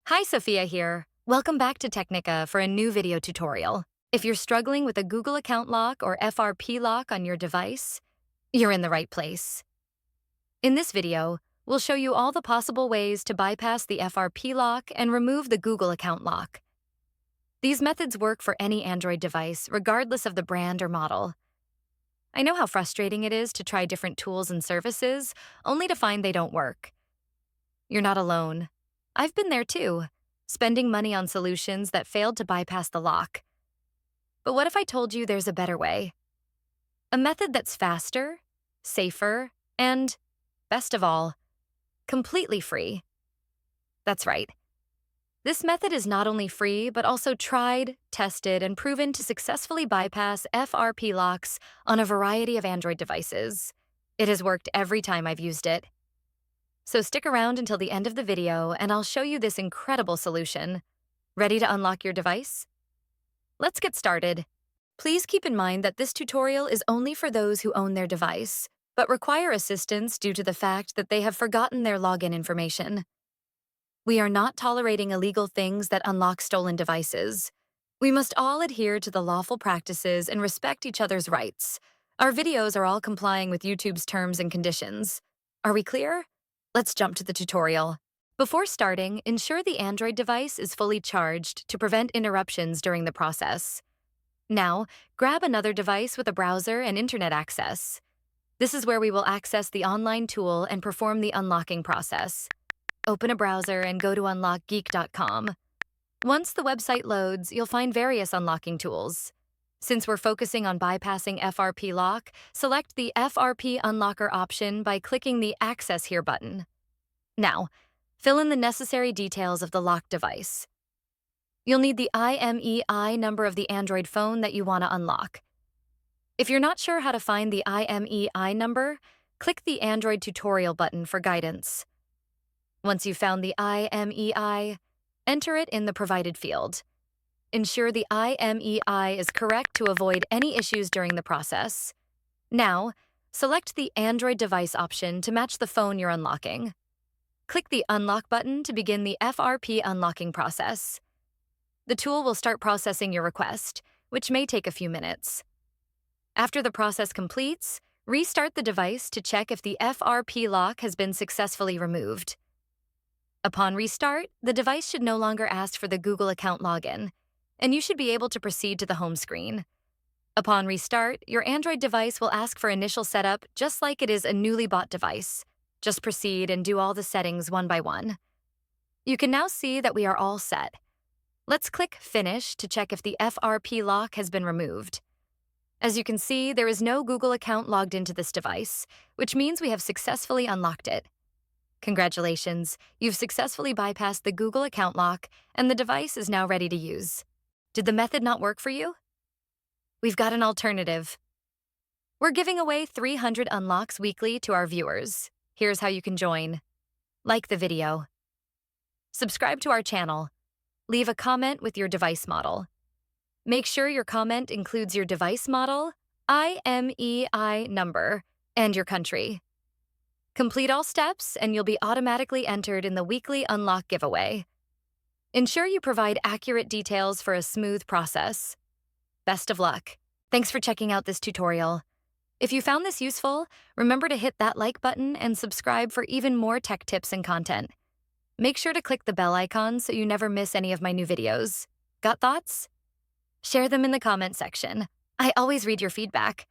Hi, Sophia here. Welcome back to Technica for a new video tutorial. If you're struggling with a Google account lock or FRP lock on your device, you're in the right place. In this video, we'll show you all the possible ways to bypass the FRP lock and remove the Google account lock. These methods work for any Android device, regardless of the brand or model. I know how frustrating it is to try different tools and services, only to find they don't work. You're not alone. I've been there too, spending money on solutions that failed to bypass the lock. But what if I told you there's a better way? A method that's faster, safer, and, best of all, completely free. That's right. This method is not only free, but also tried, tested, and proven to successfully bypass FRP locks on a variety of Android devices. It has worked every time I've used it. So stick around until the end of the video and I'll show you this incredible solution. Ready to unlock your device? Let's get started. Please keep in mind that this tutorial is only for those who own their device, but require assistance due to the fact that they have forgotten their login information. We are not tolerating illegal things that unlock stolen devices. We must all adhere to the lawful practices and respect each other's rights. Our videos are all complying with YouTube's terms and conditions. Are we clear? Let's jump to the tutorial. Before starting, ensure the Android device is fully charged to prevent interruptions during the process. Now, grab another device with a browser and internet access. This is where we will access the online tool and perform the unlocking process. Open a browser and go to unlockgeek.com. Once the website loads, you'll find various unlocking tools. Since we're focusing on bypassing FRP lock, select the FRP unlocker option by clicking the Access Here button. Now, fill in the necessary details of the locked device. You'll need the IMEI number of the Android phone that you want to unlock. If you're not sure how to find the IMEI number, click the Android tutorial button for guidance. Once you've found the IMEI, enter it in the provided field. Ensure the IMEI is correct to avoid any issues during the process. Now, select the Android device option to match the phone you're unlocking. Click the Unlock button to begin the FRP unlocking process. The tool will start processing your request, which may take a few minutes. After the process completes, restart the device to check if the FRP lock has been successfully removed. Upon restart, the device should no longer ask for the Google account login, and you should be able to proceed to the home screen. Upon restart, your Android device will ask for initial setup just like it is a newly bought device. Just proceed and do all the settings one by one. You can now see that we are all set. Let's click Finish to check if the FRP lock has been removed. As you can see, there is no Google account logged into this device, which means we have successfully unlocked it. Congratulations, you've successfully bypassed the Google account lock, and the device is now ready to use. Did the method not work for you? We've got an alternative. We're giving away 300 unlocks weekly to our viewers. Here's how you can join. Like the video. Subscribe to our channel. Leave a comment with your device model. Make sure your comment includes your device model, IMEI number, and your country. Complete all steps and you'll be automatically entered in the weekly unlock giveaway. Ensure you provide accurate details for a smooth process. Best of luck. Thanks for checking out this tutorial. If you found this useful, remember to hit that like button and subscribe for even more tech tips and content. Make sure to click the bell icon so you never miss any of my new videos. Got thoughts? Share them in the comment section. I always read your feedback.